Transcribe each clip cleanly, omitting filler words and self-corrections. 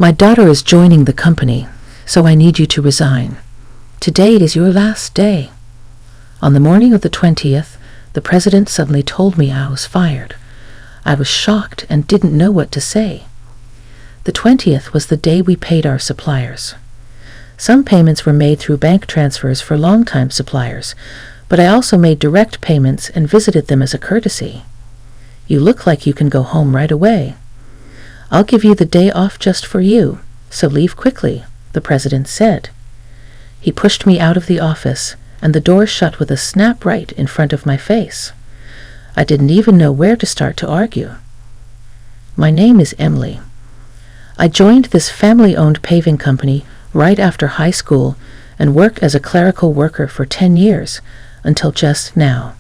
My daughter is joining the company, so I need you to resign. Today is your last day." On the morning of the 20th, the president suddenly told me I was fired. I was shocked and didn't know what to say. The 20th was the day we paid our suppliers. Some payments were made through bank transfers for longtime suppliers, but I also made direct payments and visited them as a courtesy. "You look like you can go home right away. I'll give you the day off just for you, so leave quickly," the president said. He pushed me out of the office, and the door shut with a snap right in front of my face. I didn't even know where to start to argue. My name is Emily. I joined this family-owned paving company right after high school and worked as a clerical worker for 10 years, until just now.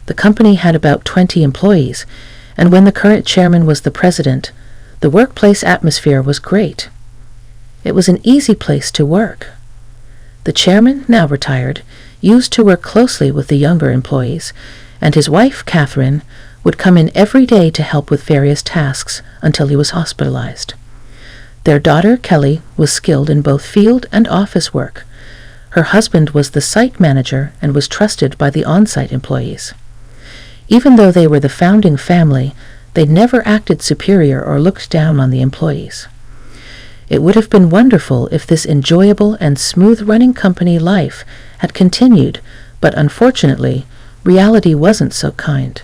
The company had about 20 employees, and when the current chairman was the president, the workplace atmosphere was great. It was an easy place to work. The chairman, now retired, used to work closely with the younger employees, and his wife, Catherine, would come in every day to help with various tasks until he was hospitalized. Their daughter, Kelly, was skilled in both field and office work. Her husband was the site manager and was trusted by the on-site employees. Even though they were the founding family, they never acted superior or looked down on the employees. It would have been wonderful if this enjoyable and smooth-running company life had continued, but unfortunately, reality wasn't so kind.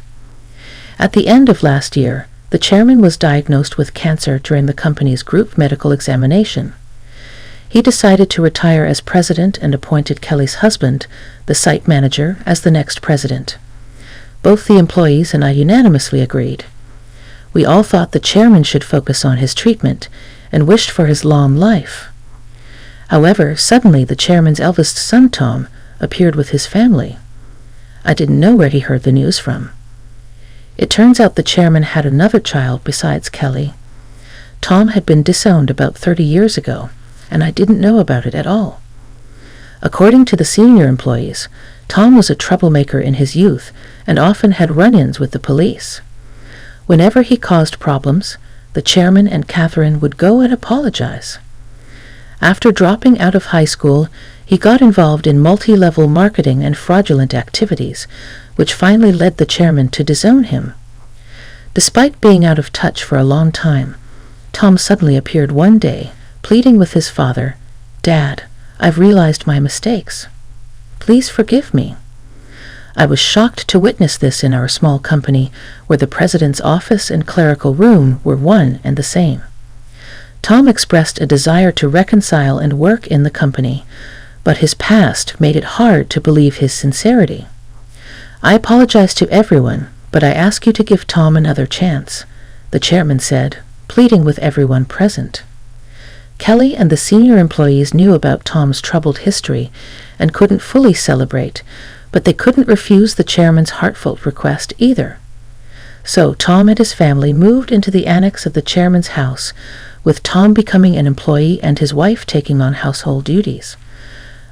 At the end of last year, the chairman was diagnosed with cancer during the company's group medical examination. He decided to retire as president and appointed Kelly's husband, the site manager, as the next president. Both the employees and I unanimously agreed. We all thought the chairman should focus on his treatment and wished for his long life. However, suddenly the chairman's eldest son, Tom, appeared with his family. I didn't know where he heard the news from. It turns out the chairman had another child besides Kelly. Tom had been disowned about 30 years ago, and I didn't know about it at all. According to the senior employees, Tom was a troublemaker in his youth and often had run-ins with the police. Whenever he caused problems, the chairman and Catherine would go and apologize. After dropping out of high school, he got involved in multi-level marketing and fraudulent activities, which finally led the chairman to disown him. Despite being out of touch for a long time, Tom suddenly appeared one day, pleading with his father, "Dad, I've realized my mistakes. Please forgive me." I was shocked to witness this in our small company, where the president's office and clerical room were one and the same. Tom expressed a desire to reconcile and work in the company, but his past made it hard to believe his sincerity. "I apologize to everyone, but I ask you to give Tom another chance," the chairman said, pleading with everyone present. Kelly and the senior employees knew about Tom's troubled history and couldn't fully celebrate, but they couldn't refuse the chairman's heartfelt request either. So Tom and his family moved into the annex of the chairman's house, with Tom becoming an employee and his wife taking on household duties.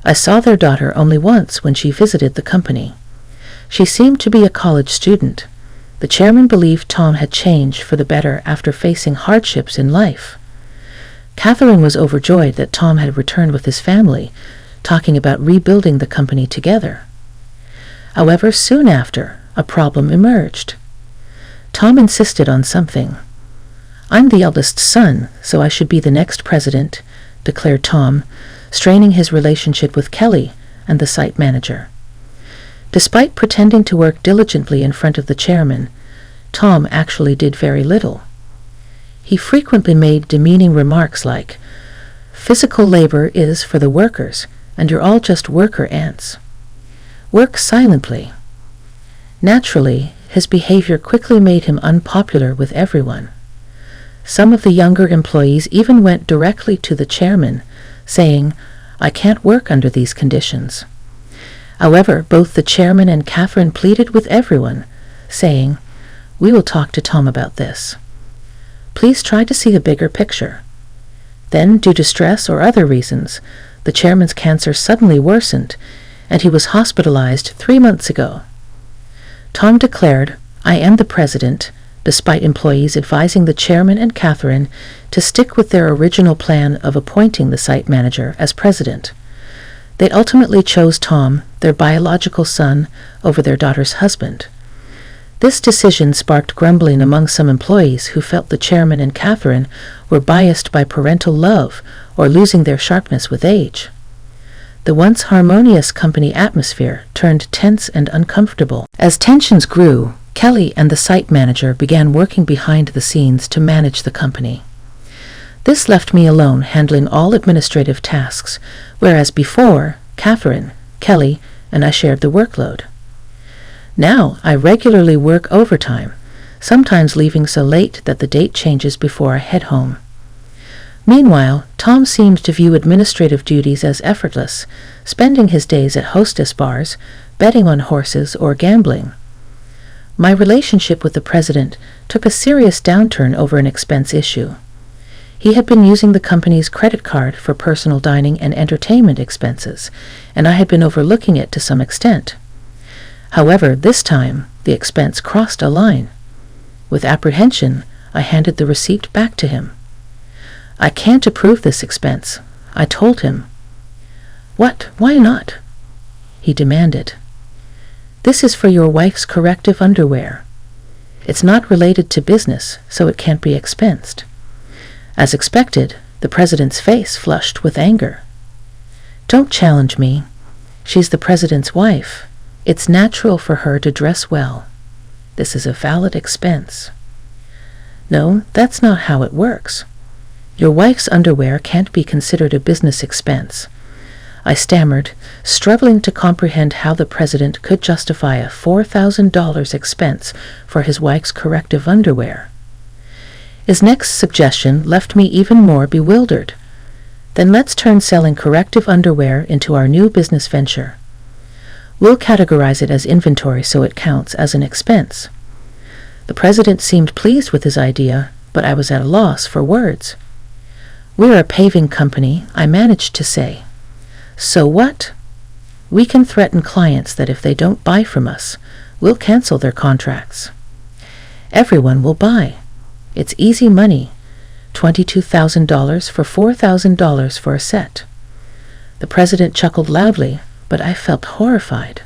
I saw their daughter only once when she visited the company. She seemed to be a college student. The chairman believed Tom had changed for the better after facing hardships in life. Catherine was overjoyed that Tom had returned with his family, talking about rebuilding the company together. However, soon after, a problem emerged. Tom insisted on something. "I'm the eldest son, so I should be the next president," declared Tom, straining his relationship with Kelly and the site manager. Despite pretending to work diligently in front of the chairman, Tom actually did very little. He frequently made demeaning remarks like, "Physical labor is for the workers, and you're all just worker ants. Work silently." Naturally, his behavior quickly made him unpopular with everyone. Some of the younger employees even went directly to the chairman, saying, "I can't work under these conditions." However, both the chairman and Catherine pleaded with everyone, saying, "We will talk to Tom about this. Please try to see the bigger picture." Then, due to stress or other reasons, the chairman's cancer suddenly worsened, and he was hospitalized 3 months ago. Tom declared, "I am the president," despite employees advising the chairman and Catherine to stick with their original plan of appointing the site manager as president. They ultimately chose Tom, their biological son, over their daughter's husband. This decision sparked grumbling among some employees who felt the chairman and Catherine were biased by parental love or losing their sharpness with age. The once harmonious company atmosphere turned tense and uncomfortable. As tensions grew, Kelly and the site manager began working behind the scenes to manage the company. This left me alone handling all administrative tasks, whereas before, Catherine, Kelly, and I shared the workload. Now I regularly work overtime, sometimes leaving so late that the date changes before I head home. Meanwhile, Tom seemed to view administrative duties as effortless, spending his days at hostess bars, betting on horses, or gambling. My relationship with the president took a serious downturn over an expense issue. He had been using the company's credit card for personal dining and entertainment expenses, and I had been overlooking it to some extent. However, this time, the expense crossed a line. With apprehension, I handed the receipt back to him. "I can't approve this expense," I told him. "What? Why not?" he demanded. "This is for your wife's corrective underwear. It's not related to business, so it can't be expensed." As expected, the president's face flushed with anger. "Don't challenge me. She's the president's wife. It's natural for her to dress well. This is a valid expense." "No, that's not how it works. Your wife's underwear can't be considered a business expense," I stammered, struggling to comprehend how the president could justify a $4,000 expense for his wife's corrective underwear. His next suggestion left me even more bewildered. "Then let's turn selling corrective underwear into our new business venture. We'll categorize it as inventory so it counts as an expense." The president seemed pleased with his idea, but I was at a loss for words. "We're a paving company," I managed to say. "So what? We can threaten clients that if they don't buy from us, we'll cancel their contracts. Everyone will buy. It's easy money. $22,000 for $4,000 for a set." The president chuckled loudly, but I felt horrified.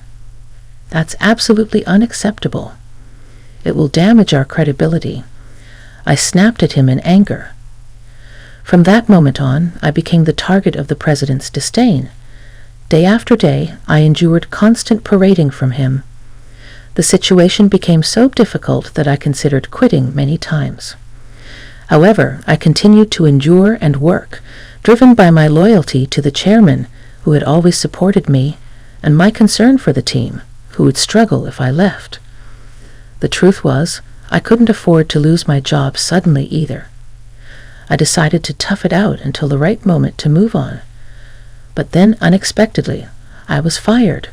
"That's absolutely unacceptable. It will damage our credibility." I snapped at him in anger. From that moment on, I became the target of the president's disdain. Day after day, I endured constant parading from him. The situation became so difficult that I considered quitting many times. However, I continued to endure and work, driven by my loyalty to the chairman, who had always supported me, and my concern for the team, who would struggle if I left. The truth was, I couldn't afford to lose my job suddenly either. I decided to tough it out until the right moment to move on. But then, unexpectedly, I was fired.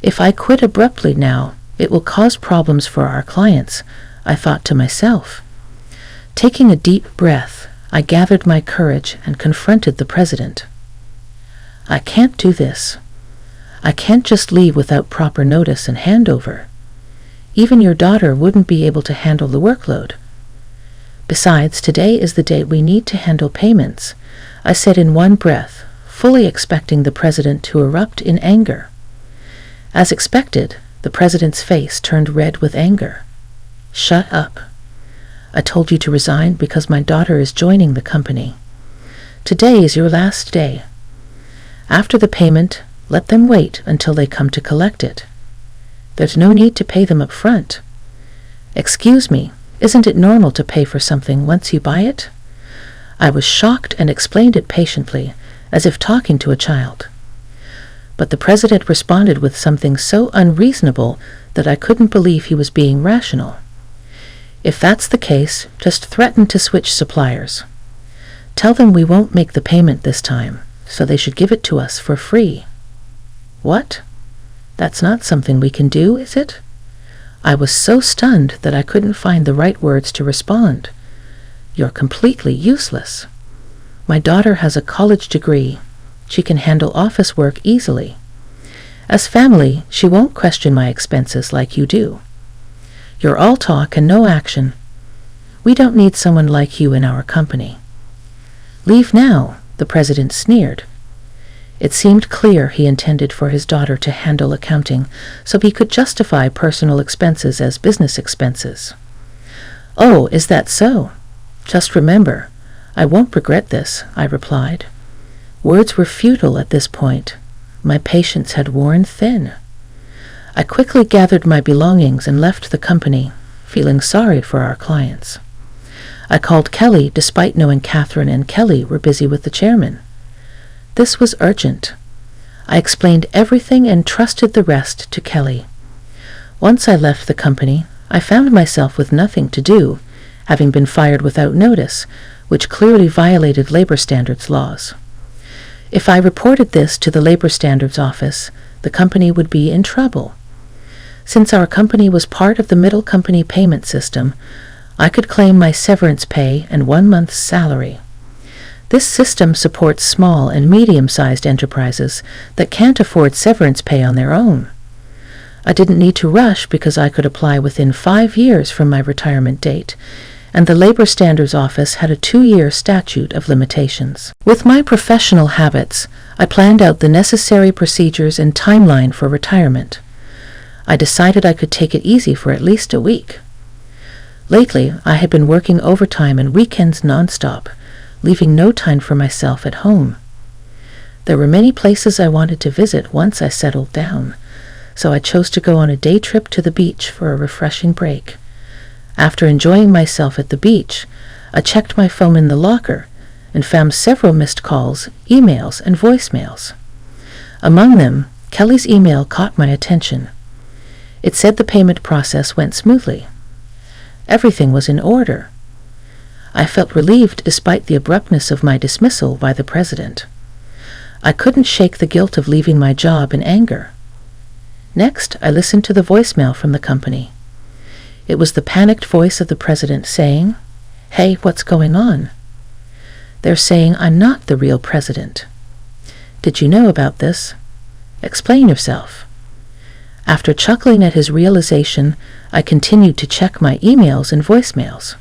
If I quit abruptly now, it will cause problems for our clients, I thought to myself. Taking a deep breath, I gathered my courage and confronted the president. "I can't do this. I can't just leave without proper notice and handover. Even your daughter wouldn't be able to handle the workload. Besides, today is the day we need to handle payments," I said in one breath, fully expecting the president to erupt in anger. As expected, the president's face turned red with anger. "Shut up. I told you to resign because my daughter is joining the company. Today is your last day. After the payment, let them wait until they come to collect it. There's no need to pay them up front. Excuse me, isn't it normal to pay for something once you buy it?" I was shocked and explained it patiently, as if talking to a child. But the president responded with something so unreasonable that I couldn't believe he was being rational. "If that's the case, just threaten to switch suppliers. Tell them we won't make the payment this time, so they should give it to us for free." "What? That's not something we can do, is it?" I was so stunned that I couldn't find the right words to respond. "You're completely useless. My daughter has a college degree. She can handle office work easily. As family, she won't question my expenses like you do. You're all talk and no action. We don't need someone like you in our company." "Leave now," the president sneered. It seemed clear he intended for his daughter to handle accounting so he could justify personal expenses as business expenses. "Oh, is that so? Just remember, I won't regret this," I replied. Words were futile at this point. My patience had worn thin. I quickly gathered my belongings and left the company, feeling sorry for our clients. I called Kelly despite knowing Catherine and Kelly were busy with the chairman. This was urgent. I explained everything and trusted the rest to Kelly. Once I left the company, I found myself with nothing to do, having been fired without notice, which clearly violated labor standards laws. If I reported this to the labor standards office, the company would be in trouble. Since our company was part of the middle company payment system, I could claim my severance pay and 1 month's salary. This system supports small and medium-sized enterprises that can't afford severance pay on their own. I didn't need to rush because I could apply within 5 years from my retirement date, and the Labor Standards Office had a 2-year statute of limitations. With my professional habits, I planned out the necessary procedures and timeline for retirement. I decided I could take it easy for at least a week. Lately, I had been working overtime and weekends nonstop, leaving no time for myself at home. There were many places I wanted to visit once I settled down, so I chose to go on a day trip to the beach for a refreshing break. After enjoying myself at the beach, I checked my phone in the locker and found several missed calls, emails, and voicemails. Among them, Kelly's email caught my attention. It said the payment process went smoothly. Everything was in order. I felt relieved despite the abruptness of my dismissal by the president. I couldn't shake the guilt of leaving my job in anger. Next, I listened to the voicemail from the company. It was the panicked voice of the president saying, "Hey, what's going on?" They're saying I'm not the real president. Did you know about this? Explain yourself. After chuckling at his realization, I continued to check my emails and voicemails.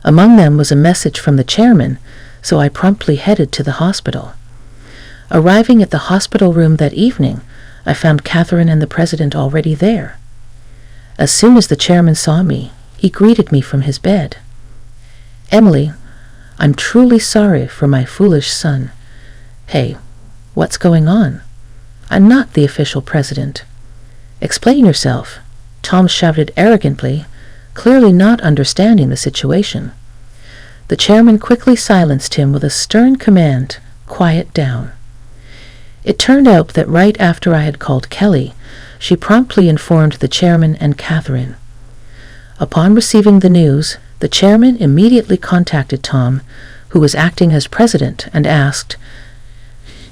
Among them was a message from the chairman, so I promptly headed to the hospital. Arriving at the hospital room that evening, I found Catherine and the president already there. As soon as the chairman saw me, he greeted me from his bed. "Emily, I'm truly sorry for my foolish son. Hey, what's going on? I'm not the official president. Explain yourself," Tom shouted arrogantly, clearly not understanding the situation. The chairman quickly silenced him with a stern command, "Quiet down." It turned out that right after I had called Kelly, she promptly informed the chairman and Catherine. Upon receiving the news, the chairman immediately contacted Tom, who was acting as president, and asked,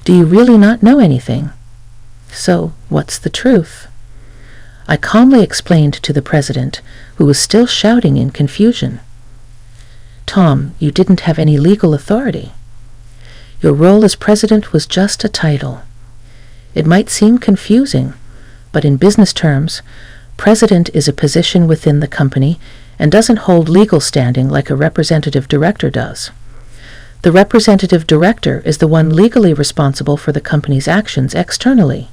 "Do you really not know anything? So, what's the truth?" I calmly explained to the president, who was still shouting in confusion. "Tom, you didn't have any legal authority. Your role as president was just a title. It might seem confusing, but in business terms, president is a position within the company and doesn't hold legal standing like a representative director does. The representative director is the one legally responsible for the company's actions externally.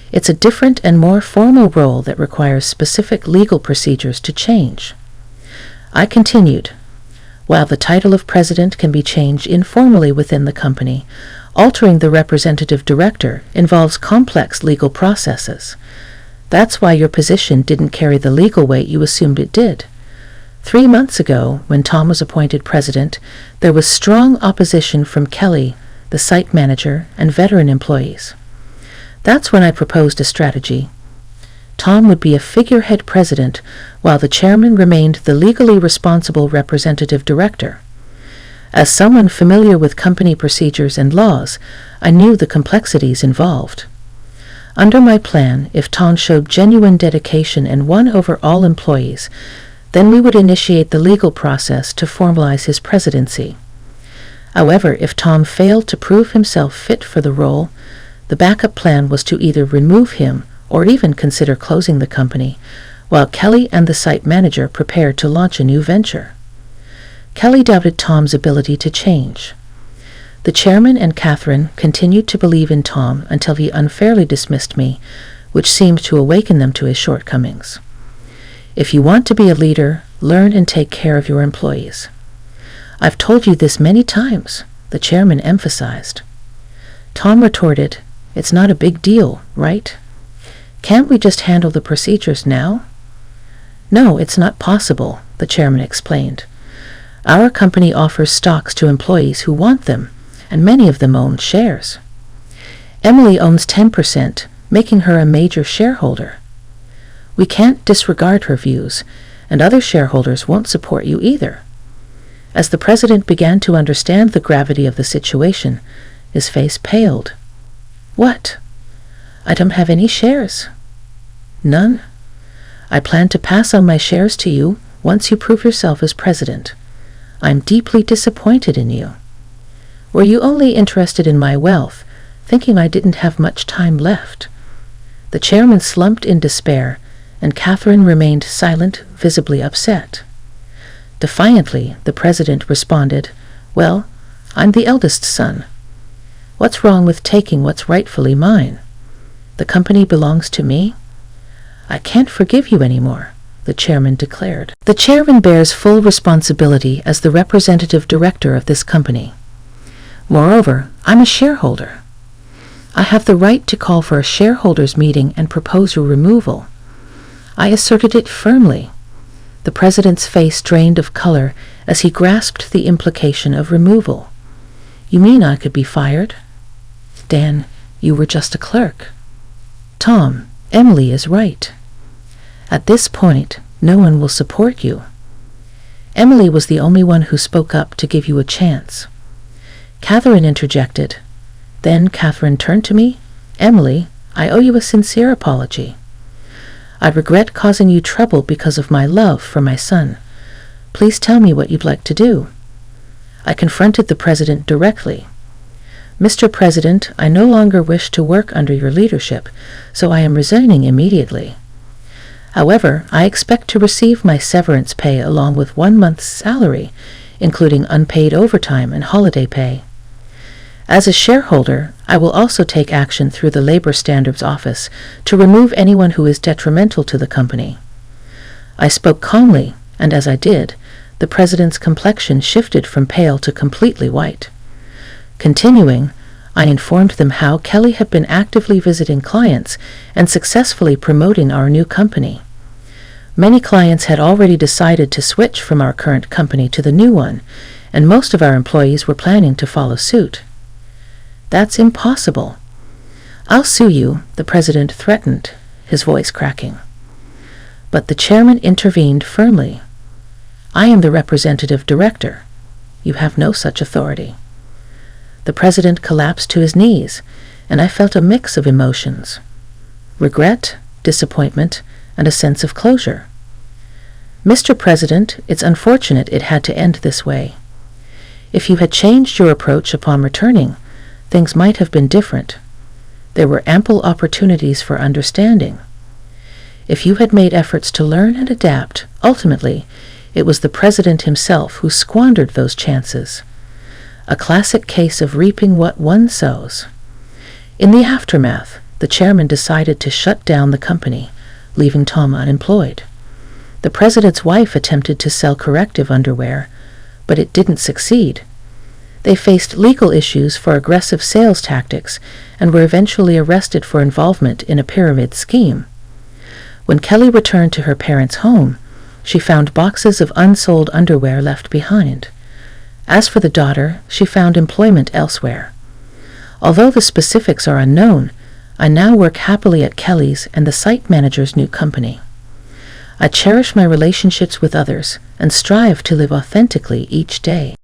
It's a different and more formal role that requires specific legal procedures to change." I continued, "While the title of president can be changed informally within the company, altering the representative director involves complex legal processes. That's why your position didn't carry the legal weight you assumed it did. 3 months ago, when Tom was appointed president, there was strong opposition from Kelly, the site manager, and veteran employees. That's when I proposed a strategy. Tom would be a figurehead president, while the chairman remained the legally responsible representative director. As someone familiar with company procedures and laws, I knew the complexities involved. Under my plan, if Tom showed genuine dedication and won over all employees, then we would initiate the legal process to formalize his presidency. However, if Tom failed to prove himself fit for the role, the backup plan was to either remove him or even consider closing the company, while Kelly and the site manager prepared to launch a new venture. Kelly doubted Tom's ability to change. The chairman and Catherine continued to believe in Tom until he unfairly dismissed me, which seemed to awaken them to his shortcomings. If you want to be a leader, learn and take care of your employees. I've told you this many times, the chairman emphasized. Tom retorted, it's not a big deal, right? Can't we just handle the procedures now? No, it's not possible, the chairman explained. Our company offers stocks to employees who want them, and many of them own shares. Emily owns 10%, making her a major shareholder. We can't disregard her views, and other shareholders won't support you either. As the president began to understand the gravity of the situation, his face paled. What? I don't have any shares. None? I plan to pass on my shares to you once you prove yourself as president. I'm deeply disappointed in you. Were you only interested in my wealth, thinking I didn't have much time left? The chairman slumped in despair, and Catherine remained silent, visibly upset. Defiantly, the president responded, Well, I'm the eldest son. What's wrong with taking what's rightfully mine? The company belongs to me? I can't forgive you anymore, the chairman declared. The chairman bears full responsibility as the representative director of this company. Moreover, I'm a shareholder. I have the right to call for a shareholders' meeting and propose your removal. I asserted it firmly. The president's face drained of color as he grasped the implication of removal. You mean I could be fired? Dan, you were just a clerk. Tom, Emily is right. At this point, no one will support you. Emily was the only one who spoke up to give you a chance. Catherine interjected. Then Catherine turned to me. Emily, I owe you a sincere apology. I regret causing you trouble because of my love for my son. Please tell me what you'd like to do. I confronted the president directly. Mr. President, I no longer wish to work under your leadership, so I am resigning immediately. However, I expect to receive my severance pay along with 1 month's salary, including unpaid overtime and holiday pay. As a shareholder, I will also take action through the Labor Standards Office to remove anyone who is detrimental to the company. I spoke calmly, and as I did, the president's complexion shifted from pale to completely white. Continuing, I informed them how Kelly had been actively visiting clients and successfully promoting our new company. Many clients had already decided to switch from our current company to the new one, and most of our employees were planning to follow suit. That's impossible. I'll sue you, the president threatened, his voice cracking. But the chairman intervened firmly. I am the representative director. You have no such authority. The president collapsed to his knees, and I felt a mix of emotions. Regret, disappointment, and a sense of closure. Mr. President, it's unfortunate it had to end this way. If you had changed your approach upon returning, things might have been different. There were ample opportunities for understanding. If you had made efforts to learn and adapt, ultimately, it was the president himself who squandered those chances. A classic case of reaping what one sows. In the aftermath, the chairman decided to shut down the company, leaving Tom unemployed. The president's wife attempted to sell corrective underwear, but it didn't succeed. They faced legal issues for aggressive sales tactics and were eventually arrested for involvement in a pyramid scheme. When Kelly returned to her parents' home, she found boxes of unsold underwear left behind. As for the daughter, she found employment elsewhere. Although the specifics are unknown, I now work happily at Kelly's and the site manager's new company. I cherish my relationships with others and strive to live authentically each day.